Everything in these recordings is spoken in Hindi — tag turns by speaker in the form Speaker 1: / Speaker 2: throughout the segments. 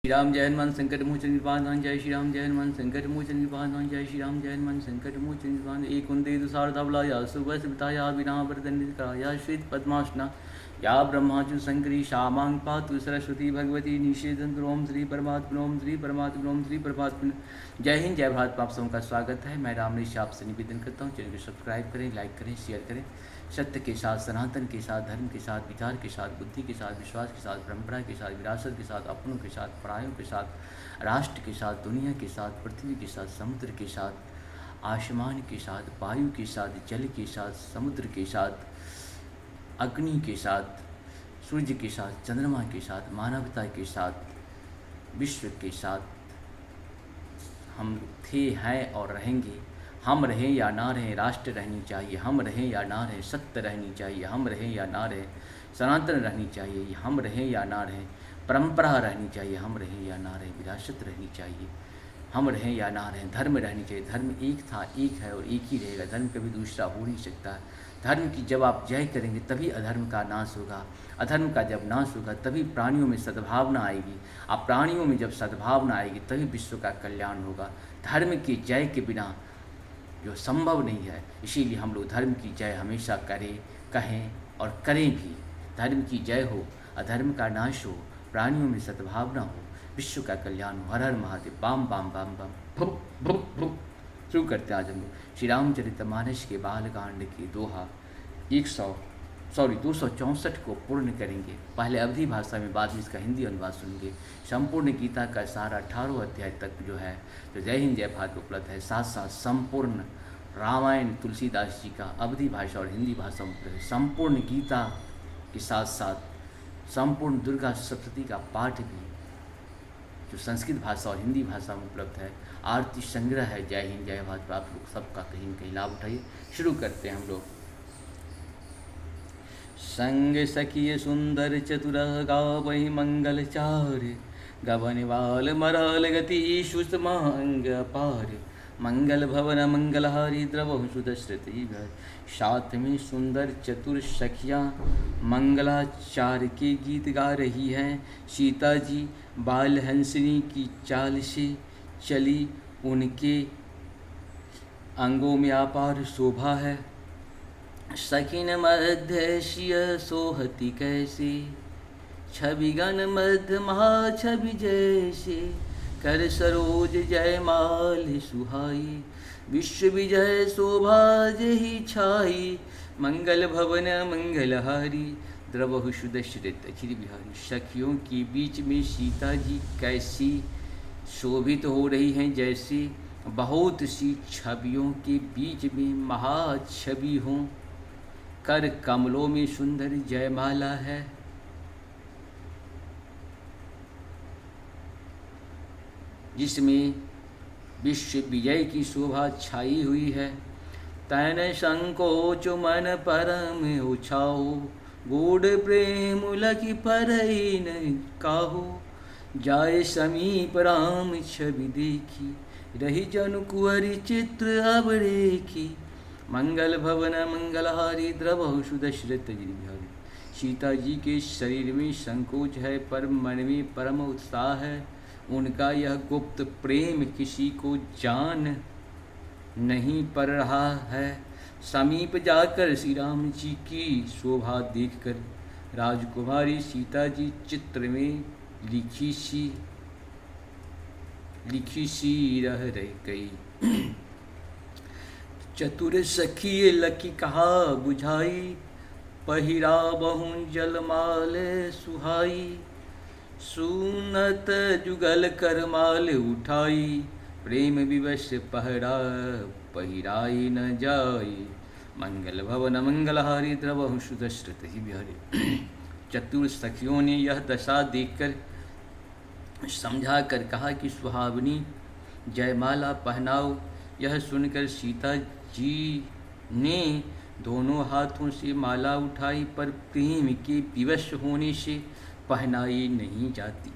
Speaker 1: श्री राम जय हनुमान संकट मोचन निपात जय श्री राम जय हनुमान संकट मोचन निपात जय श्री राम जय हनुमान संकट मोचन निपात एक कुंते दुसारधावलाया सुबह बिताया विना वरदंडित कराया श्वेत पद्मासना या ब्रह्माचु शंकरी श्यामांग पातु सरस्वती भगवती निषेधन ओम श्री परमात्मा ओम श्री परमात्मा ओम श्री परमात्मा। जय हिंद जय भारत। आप सबका स्वागत है। मैं रामनीश आपसे निवेदन करता हूँ चैनल को सब्सक्राइब करें, लाइक करें, शेयर करें। सत्य के साथ, सनातन के साथ, धर्म के साथ, विचार के साथ, बुद्धि के साथ, विश्वास के साथ, परंपरा के साथ, विरासत के साथ, अपनों के साथ, परायों के साथ, राष्ट्र के साथ, दुनिया के साथ, पृथ्वी के साथ, समुद्र के साथ, आसमान के साथ, वायु के साथ, जल के साथ, समुद्र के साथ, अग्नि के साथ, सूर्य के साथ, चंद्रमा के साथ, मानवता के साथ, विश्व के साथ हम थे, हैं और रहेंगे। हम रहें या ना रहें, राष्ट्र रहनी चाहिए। हम रहें या ना रहें, सत्य रहनी चाहिए। हम रहें या ना रहें, सनातन रहनी चाहिए। हम रहें या ना रहें, परंपरा रहनी चाहिए। हम रहें या ना रहें, विरासत रहनी चाहिए। हम रहें या ना रहें, धर्म रहनी चाहिए। धर्म एक था, एक है और एक ही रहेगा। धर्म कभी दूसरा हो नहीं सकता। धर्म की जब आप जय करेंगे तभी अधर्म का नाश होगा। अधर्म का जब नाश होगा तभी प्राणियों में सद्भावना आएगी। अब प्राणियों में जब सद्भावना आएगी तभी विश्व का कल्याण होगा। धर्म की जय के बिना जो संभव नहीं है, इसीलिए हम लोग धर्म की जय हमेशा करें, कहें और करें भी। धर्म की जय हो, अधर्म का नाश हो, प्राणियों में सद्भावना हो, विश्व का कल्याण हो। हर हर महादेव। बाम बाम बाम बाम भुप भुप भुप। शुरू करते हैं आज हम लोग श्री रामचरितमानस के बालकांड के दोहा 264 को पूर्ण करेंगे। पहले अवधी भाषा में, बाद में इसका हिंदी अनुवाद सुनेंगे। संपूर्ण गीता का सारा 18 अध्याय तक जो है तो जय हिंद जय भारत उपलब्ध है। साथ साथ संपूर्ण रामायण तुलसीदास जी का अवधी भाषा और हिंदी भाषा में उपलब्ध है। संपूर्ण गीता के साथ साथ संपूर्ण दुर्गा सप्तशती का पाठ भी जो संस्कृत भाषा और हिंदी भाषा में उपलब्ध है। आरती संग्रह है। जय हिंद जय भारत। आप लोग सबका कहीं न कहीं लाभ उठाइए। शुरू करते हैं हम लोग। संग सखिय सुंदर चतुर गावहि मंगल चार, गवन वाल मराल गति सुषमांग पार। मंगल भवन मंगलहारी द्रवहु सुदश्रुति घर। साथ में सुंदर चतुर सखियाँ मंगलाचार के गीत गा रही हैं। सीता जी बाल हंसनी की चाल से चली, उनके अंगों में अपार शोभा है। सखिन मध्य शिय सोहति कैसे, छवि गण मध्य महा छवि जैसे। कर सरोज जयमाल सुहाई, विश्व विजय शोभा जही छाई। मंगल भवन मंगलहारी, द्रवहु सुदश्रित अखिल बिहारी। सखियों के बीच में सीता जी कैसी शोभित हो रही हैं, जैसे बहुत सी छवियों के बीच में महाछवि हों। कर कमलों में सुंदर जयमाला है। जिसमें विश्व विजय की शोभा छाई हुई है। तन संकोच मन परम उछाओ, गूढ़ प्रेम लखि परई न काहो। जाय समीप राम छवि देखी, रही जनु कुंवरी चित्र अब रेखी। मंगल भवन मंगलहारी, द्रवहु सुदश्रित बिहारी। सीता जी के शरीर में संकोच है पर मन में परम उत्साह है। उनका यह गुप्त प्रेम किसी को जान नहीं पड़ रहा है। समीप जाकर श्री राम जी की शोभा देखकर राजकुमारी सीता जी चित्र में लिखी सी रह गई। चतुर सखी लकी कहा बुझाई, पहिरा बहु जलमाल सुहाई। सुनत जुगल कर माल उठाई, प्रेम विवश पहरा पहिराई न जाई। मंगल भवन मंगलहारी, द्रवहु सुदश्रुत बिहारी। चतुर सखियों ने यह दशा देखकर समझा कर कहा कि सुहावनी जयमाला पहनाओ। यह सुनकर सीता जी ने दोनों हाथों से माला उठाई, पर प्रेम के विवश होने से पहनाई नहीं जाती।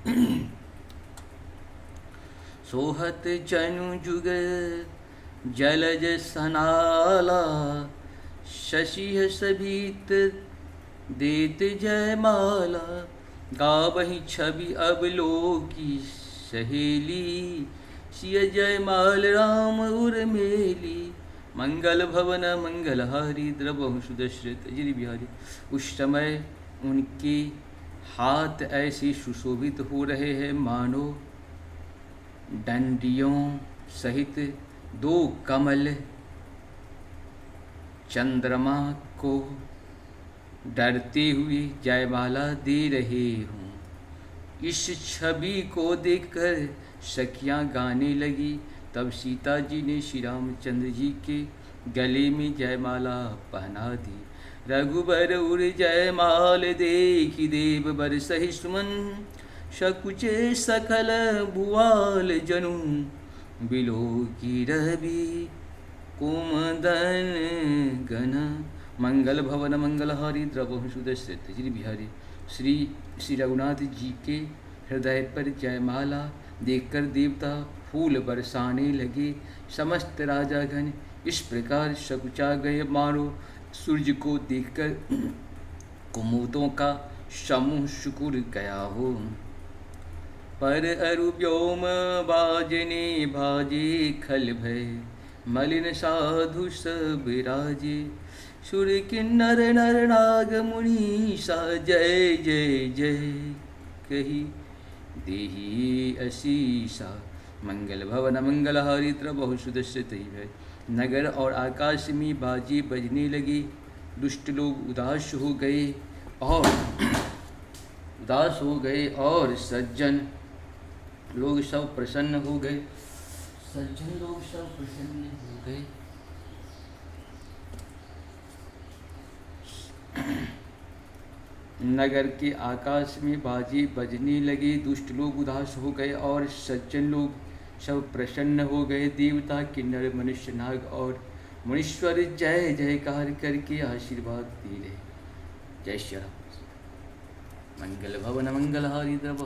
Speaker 1: सोहत जनु जुग जलज सनाला, शशि सभीत देत जयमाला। गावहीं छवि अब लोकी सहेली, सिय जय माल राम उर्मेली। मंगल भवन मंगल हारी, द्रवहु सुदशरथ अजर बिहारी। उस समय उनके हाथ ऐसे सुशोभित हो रहे हैं मानो डंडियों सहित दो कमल चंद्रमा को डरते हुए जयमाला दे रहे हों। इस छवि को देखकर सखियां गाने लगी। तब सीता जी ने श्री रामचंद्र जी के गले में जयमाला पहना दी। रघुबर उर जयमाल देखि देव बर सहि सुमन, सकुचे सकल भुआल जनु, बिलो की रवि कुमदन गण। मंगल भवन मंगल हारी, द्रवहु सुदशरथ अजर बिहारी। श्री रघुनाथ जी के हृदय पर जयमाला देखकर देवता फूल बरसाने लगे। समस्त राजागण इस प्रकार सकुचा गए मानो सूर्य को देखकर कुमुदों का समूह शुकुर गया हो। पर अरु व्योम बाजने भाजे खल भय, मलिन साधु सब राजे। सुर किन्नर नर नाग मुनि सा जय जय जय कही देहि असीसा। मंगल भवन मंगल हारी, द्रवहु सुदशरथ भय। नगर और आकाश में बाजे बजने लगे। दुष्ट लोग उदास हो गए और सज्जन लोग सब प्रसन्न हो गए। नगर के आकाश में बाजे बजने लगे। दुष्ट लोग उदास हो गए और सज्जन लोग सब प्रसन्न हो गए। देवता किन्नर मनुष्य नाग और मुनीश्वर जय जयकार करके आशीर्वाद दे रहे। जय श्री राम। मंगल भवन मंगल हारी, द्रवहु